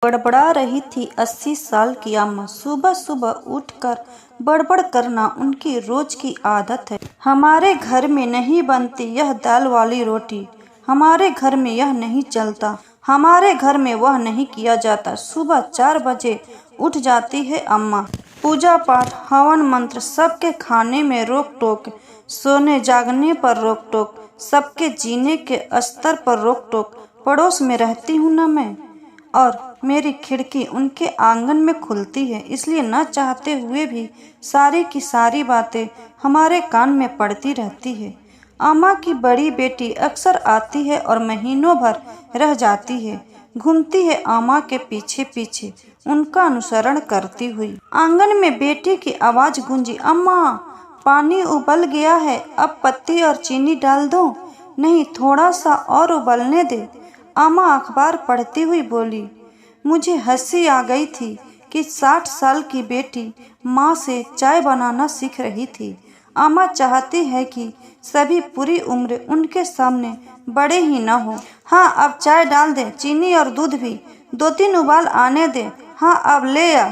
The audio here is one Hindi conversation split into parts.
बड़बड़ा रही थी 80 साल की अम्मा। सुबह सुबह उठकर बड़बड़ करना उनकी रोज की आदत है। हमारे घर में नहीं बनती यह दाल वाली रोटी, हमारे घर में यह नहीं चलता, हमारे घर में वह नहीं किया जाता। सुबह 4 बजे उठ जाती है अम्मा। पूजा पाठ, हवन मंत्र, सबके खाने में रोक टोक, सोने जागने पर रोक टोक, सबके जीने के स्तर पर रोक टोक। पड़ोस में रहती हूँ न मैं, और मेरी खिड़की उनके आंगन में खुलती है, इसलिए न चाहते हुए भी सारी की सारी बातें हमारे कान में पड़ती रहती है। अम्मा की बड़ी बेटी अक्सर आती है और महीनों भर रह जाती है। घूमती है अम्मा के पीछे पीछे, उनका अनुसरण करती हुई। आंगन में बेटी की आवाज गूंजी, अम्मा पानी उबल गया है, अब पत्ती और चीनी डाल दो? नहीं, थोड़ा सा और उबलने दे। अम्मा अखबार पढ़ती हुई बोली। मुझे हंसी आ गई थी कि 60 साल की बेटी माँ से चाय बनाना सीख रही थी। अम्मा चाहती है कि सभी पूरी उम्र उनके सामने बड़े ही न हो। हाँ, अब चाय डाल दे, चीनी और दूध भी 2-3 उबाल आने दे। हाँ, अब ले आ।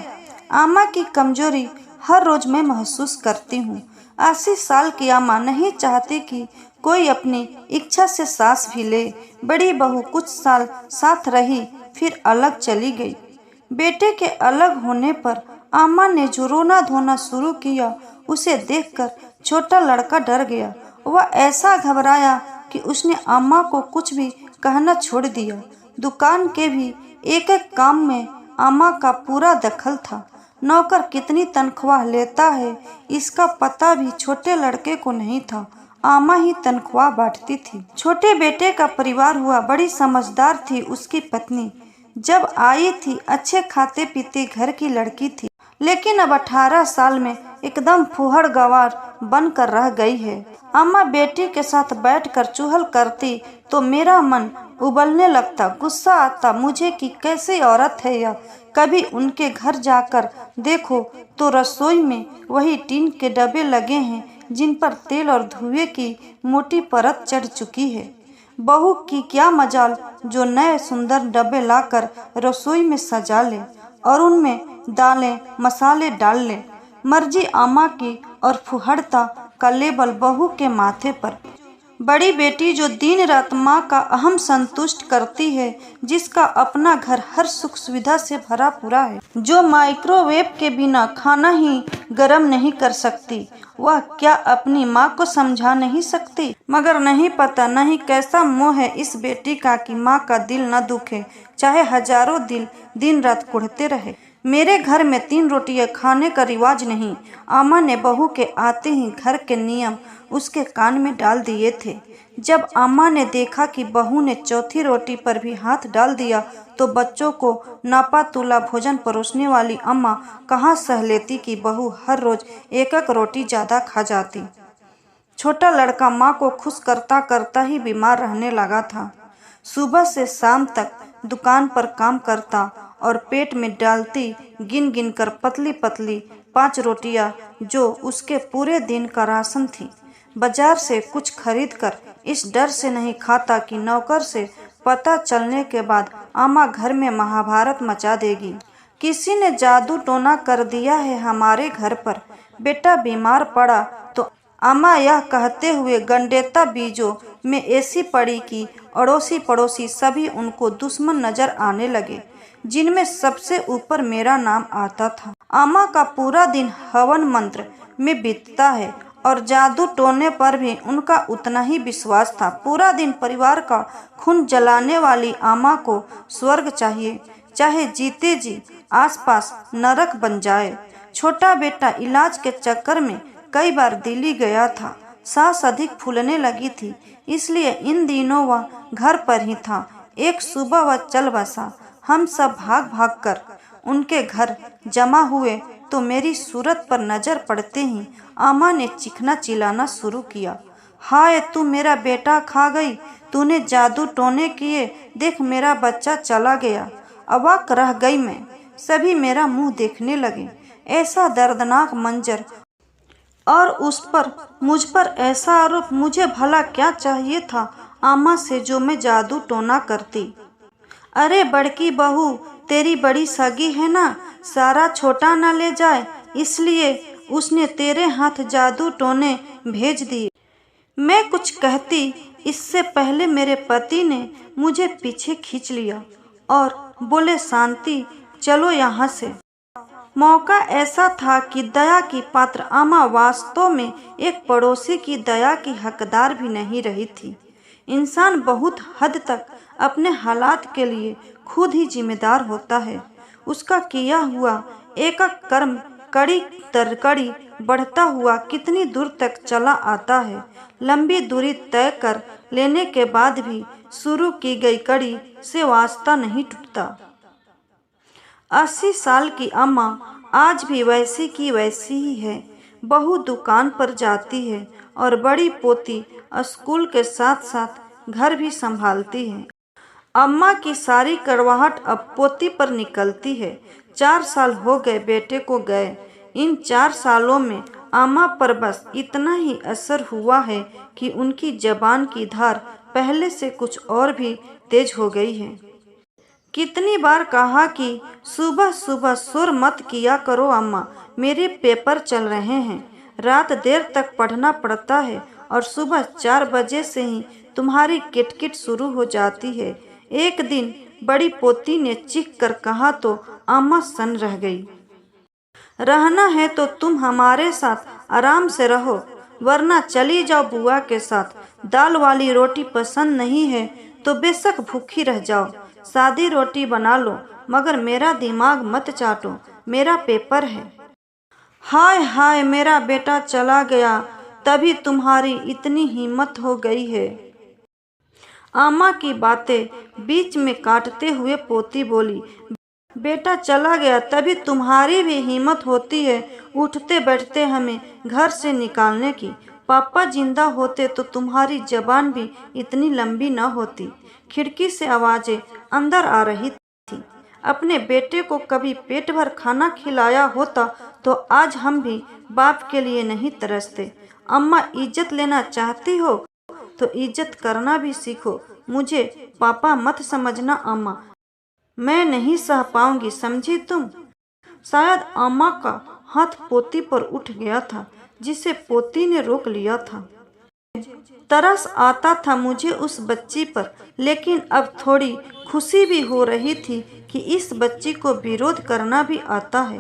अम्मा की कमजोरी हर रोज मैं महसूस करती हूँ। 80 साल की अम्मा नहीं चाहती कि कोई अपनी इच्छा से सांस भी ले। बड़ी बहू कुछ साल साथ रही, फिर अलग चली गई। बेटे के अलग होने पर अम्मा ने जो रोना धोना शुरू किया, उसे देखकर छोटा लड़का डर गया। वह ऐसा घबराया कि उसने अम्मा को कुछ भी कहना छोड़ दिया। दुकान के भी एक एक काम में अम्मा का पूरा दखल था। नौकर कितनी तनख्वाह लेता है, इसका पता भी छोटे लड़के को नहीं था। अम्मा ही तनख्वाह बांटती थी। छोटे बेटे का परिवार हुआ, बड़ी समझदार थी उसकी पत्नी। जब आई थी अच्छे खाते पीते घर की लड़की थी, लेकिन अब 18 साल में एकदम फूहड़ गवार बनकर रह गई है। अम्मा बेटी के साथ बैठकर चुहल करती तो मेरा मन उबलने लगता। गुस्सा आता मुझे कि कैसी औरत है यह। कभी उनके घर जाकर देखो तो रसोई में वही टीन के डब्बे लगे हैं, जिन पर तेल और धुएं की मोटी परत चढ़ चुकी है। बहू की क्या मजाल जो नए सुंदर डब्बे लाकर रसोई में सजा ले और उनमें दालें मसाले डाल ले। मर्जी अम्मा की और फुहड़ता का लेबल बहू के माथे पर। बड़ी बेटी जो दिन रात माँ का अहम संतुष्ट करती है, जिसका अपना घर हर सुख सुविधा से भरा पूरा है, जो माइक्रोवेव के बिना खाना ही गर्म नहीं कर सकती, वह क्या अपनी माँ को समझा नहीं सकती? मगर नहीं पता नहीं कैसा मोह है इस बेटी का कि माँ का दिल न दुखे, चाहे हजारों दिल दिन रात कुढ़ते रहे। मेरे घर में 3 रोटियां खाने का रिवाज नहीं। अम्मा ने बहू के आते ही घर के नियम उसके कान में डाल दिए थे। जब अम्मा ने देखा कि बहू ने चौथी रोटी पर भी हाथ डाल दिया, तो बच्चों को नापा तुला भोजन परोसने वाली अम्मा कहाँ सह लेती कि बहू हर रोज एक एक रोटी ज्यादा खा जाती। छोटा लड़का माँ को खुश करता करता ही बीमार रहने लगा था। सुबह से शाम तक दुकान पर काम करता और पेट में डालती गिन गिन कर पतली पतली 5 रोटियां, जो उसके पूरे दिन का राशन थी। बाजार से कुछ खरीद कर इस डर से नहीं खाता कि नौकर से पता चलने के बाद अम्मा घर में महाभारत मचा देगी। किसी ने जादू टोना कर दिया है हमारे घर पर। बेटा बीमार पड़ा तो अम्मा यह कहते हुए गंडेता बीजों में ऐसी पड़ी कि अड़ोसी पड़ोसी सभी उनको दुश्मन नजर आने लगे, जिनमें सबसे ऊपर मेरा नाम आता था। अम्मा का पूरा दिन हवन मंत्र में बीतता है और जादू टोने पर भी उनका उतना ही विश्वास था। पूरा दिन परिवार का खून जलाने वाली अम्मा को स्वर्ग चाहिए, चाहे जीते जी आसपास नरक बन जाए। छोटा बेटा इलाज के चक्कर में कई बार दिल्ली गया था। सांस अधिक फूलने लगी थी, इसलिए इन दिनों वह घर पर ही था। एक सुबह वह चल बसा। हम सब भाग भाग कर उनके घर जमा हुए तो मेरी सूरत पर नजर पड़ते ही अम्मा ने चीखना चिल्लाना शुरू किया। हाय, तू मेरा बेटा खा गई, तूने जादू टोने किए, देख मेरा बच्चा चला गया। अवाक रह गई मैं। सभी मेरा मुंह देखने लगे। ऐसा दर्दनाक मंजर और उस पर मुझ पर ऐसा आरोप। मुझे भला क्या चाहिए था अम्मा से जो मैं जादू टोना करती? अरे बड़की बहू, तेरी बड़ी सगी है ना, सारा छोटा ना ले जाए, इसलिए उसने तेरे हाथ जादू टोने भेज दिए। मैं कुछ कहती इससे पहले मेरे पति ने मुझे पीछे खींच लिया और बोले, शांति, चलो यहाँ से। मौका ऐसा था कि दया की पात्र अम्मा वास्तव में एक पड़ोसी की दया की हकदार भी नहीं रही थी। इंसान बहुत हद तक अपने हालात के लिए खुद ही जिम्मेदार होता है। उसका किया हुआ एक कर्म कड़ी दर कड़ी बढ़ता हुआ कितनी दूर तक चला आता है। लंबी दूरी तय कर लेने के बाद भी शुरू की गई कड़ी से वास्ता नहीं टूटता। 80 साल की अम्मा आज भी वैसी की वैसी ही है। बहू दुकान पर जाती है और बड़ी पोती स्कूल के साथ साथ घर भी संभालती है। अम्मा की सारी कड़वाहट अब पोती पर निकलती है। 4 साल हो गए बेटे को गए। इन 4 सालों में अम्मा पर बस इतना ही असर हुआ है कि उनकी जबान की धार पहले से कुछ और भी तेज हो गई है। कितनी बार कहा कि सुबह सुबह शोर मत किया करो अम्मा, मेरे पेपर चल रहे हैं। रात देर तक पढ़ना पड़ता है और सुबह 4 बजे से ही तुम्हारी किटकिट शुरू हो जाती है। एक दिन बड़ी पोती ने चीख कर कहा तो अम्मा सन रह गई। रहना है तो तुम हमारे साथ आराम से रहो, वरना चली जाओ बुआ के साथ। दाल वाली रोटी पसंद नहीं है तो बेशक भूखी रह जाओ, सादी रोटी बना लो, मगर मेरा दिमाग मत चाटो, मेरा पेपर है। हाय हाय, मेरा बेटा चला गया, तभी तुम्हारी इतनी हिम्मत हो गई है। अम्मा की बातें बीच में काटते हुए पोती बोली, बेटा चला गया तभी तुम्हारी भी हिम्मत होती है उठते बैठते हमें घर से निकालने की। पापा जिंदा होते तो तुम्हारी जबान भी इतनी लंबी न होती। खिड़की से आवाजें अंदर आ रही थी। अपने बेटे को कभी पेट भर खाना खिलाया होता तो आज हम भी बाप के लिए नहीं तरसते। अम्मा, इज्जत लेना चाहती हो तो इज्जत करना भी सीखो। मुझे पापा मत समझना अम्मा, मैं नहीं सह पाऊंगी, समझी तुम। शायद अम्मा का हाथ पोती पर उठ गया था, जिसे पोती ने रोक लिया था। तरस आता था मुझे उस बच्ची पर, लेकिन अब थोड़ी खुशी भी हो रही थी कि इस बच्ची को विरोध करना भी आता है।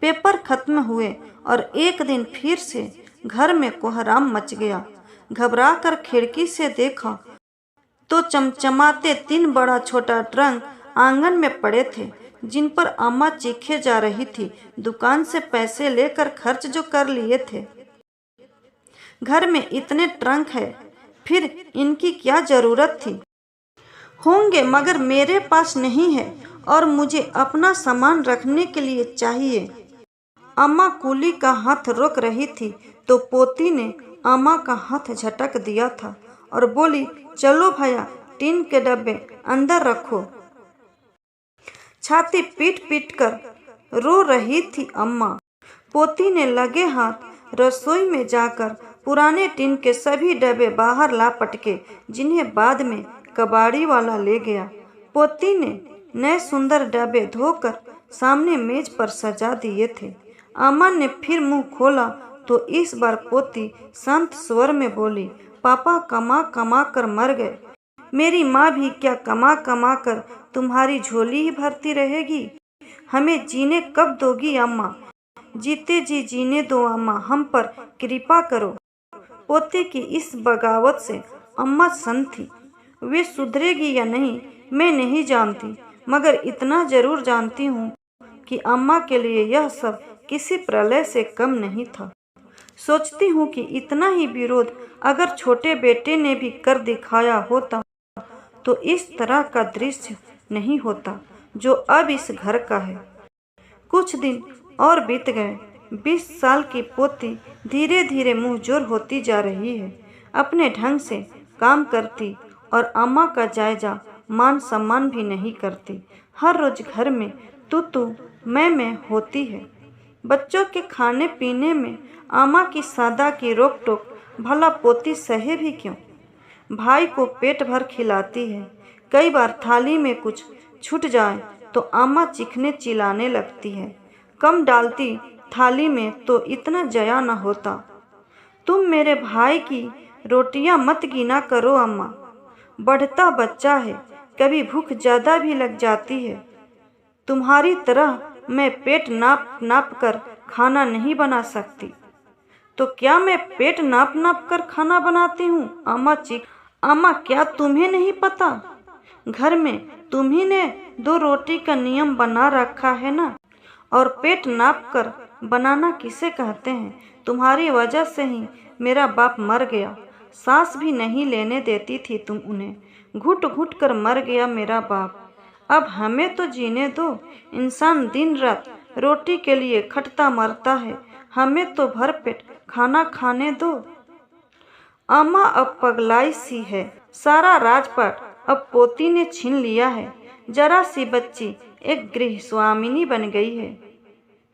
पेपर खत्म हुए और एक दिन फिर से घर में कोहराम मच गया। घबरा कर खिड़की से देखा तो चमचमाते 3 बड़ा छोटा ट्रंक आंगन में पड़े थे, जिन पर अम्मा चीखे जा रही थी। दुकान से पैसे लेकर खर्च जो कर लिए थे। घर में इतने ट्रंक है, फिर इनकी क्या जरूरत थी। होंगे मगर मेरे पास नहीं है और मुझे अपना सामान रखने के लिए चाहिए। अम्मा कुली का हाथ रोक रही थी तो पोती ने अम्मा का हाथ झटक दिया था और बोली, चलो भैया, टीन के डब्बे अंदर रखो। छाती पीट पीट कर रो रही थी अम्मा। पोती ने लगे हाथ रसोई में जाकर पुराने टीन के सभी डब्बे बाहर ला पटके, जिन्हें बाद में कबाड़ी वाला ले गया। पोती ने नए सुंदर डब्बे धोकर सामने मेज पर सजा दिए थे। अम्मा ने फिर मुंह खोला तो इस बार पोती शांत स्वर में बोली, पापा कमा कमा कर मर गए, मेरी माँ भी क्या कमा कमा कर तुम्हारी झोली ही भरती रहेगी। हमें जीने कब दोगी अम्मा, जीते जी जीने दो अम्मा, हम पर कृपा करो। पोते की इस बगावत से अम्मा सन्न थी। वे सुधरेगी या नहीं मैं नहीं जानती, मगर इतना जरूर जानती हूँ कि अम्मा के लिए यह सब किसी प्रलय से कम नहीं था। सोचती हूँ कि इतना ही विरोध अगर छोटे बेटे ने भी कर दिखाया होता तो इस तरह का दृश्य नहीं होता जो अब इस घर का है। कुछ दिन और बीत गए। 20 साल की पोती धीरे धीरे मुंहजोर होती जा रही है। अपने ढंग से काम करती और अम्मा का जायजा मान सम्मान भी नहीं करती। हर रोज घर में तू मैं होती है। बच्चों के खाने पीने में अम्मा की सादा की रोक टोक भला पोती सहे भी क्यों। भाई को पेट भर खिलाती है। कई बार थाली में कुछ छूट जाए तो अम्मा चीखने चिल्लाने लगती है। कम डालती थाली में तो इतना जया न होता। तुम मेरे भाई की रोटियां मत गिना करो अम्मा, बढ़ता बच्चा है, कभी भूख ज़्यादा भी लग जाती है। तुम्हारी तरह मैं पेट नाप नाप कर खाना नहीं बना सकती। तो क्या मैं पेट नाप नाप कर खाना बनाती हूँ? अम्मा क्या तुम्हें नहीं पता? घर में तुम्ही ने 2 रोटी का नियम बना रखा है ना। और पेट नाप कर बनाना किसे कहते हैं? तुम्हारी वजह से ही मेरा बाप मर गया, सांस भी नहीं लेने देती थी तुम उन्हें, घुट घुट कर मर गया मेरा बाप। अब हमें तो जीने दो। इंसान दिन रात रोटी के लिए खटता मरता है, हमें तो भरपेट खाना खाने दो। अम्मा अब पगलाई सी है, सारा राजपाट अब पोती ने छीन लिया है। जरा सी बच्ची एक गृहस्वामिनी बन गई है,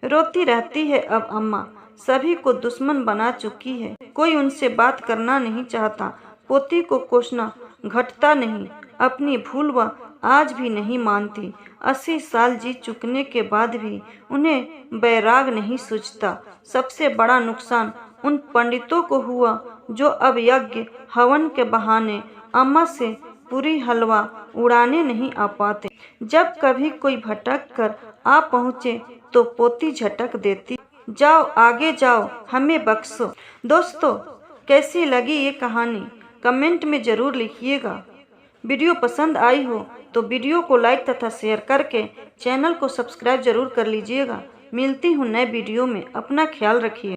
रोती रहती है अब अम्मा, सभी को दुश्मन बना चुकी है। कोई उनसे बात करना नहीं चाहता, पोती को कोसना घटता नहीं, अपनी भूल वह आज भी नहीं मानती। 80 साल जी चुकने के बाद भी उन्हें बैराग नहीं सूझता। सबसे बड़ा नुकसान उन पंडितों को हुआ जो अब यज्ञ हवन के बहाने अम्मा से पूरी हलवा उड़ाने नहीं आ पाते। जब कभी कोई भटक कर आ पहुँचे तो पोती झटक देती, जाओ आगे जाओ, हमें बख्शो। दोस्तों, कैसी लगी ये कहानी कमेंट में ज़रूर लिखिएगा। वीडियो पसंद आई हो तो वीडियो को लाइक तथा शेयर करके चैनल को सब्सक्राइब जरूर कर लीजिएगा। मिलती हूँ नए वीडियो में, अपना ख्याल रखिए।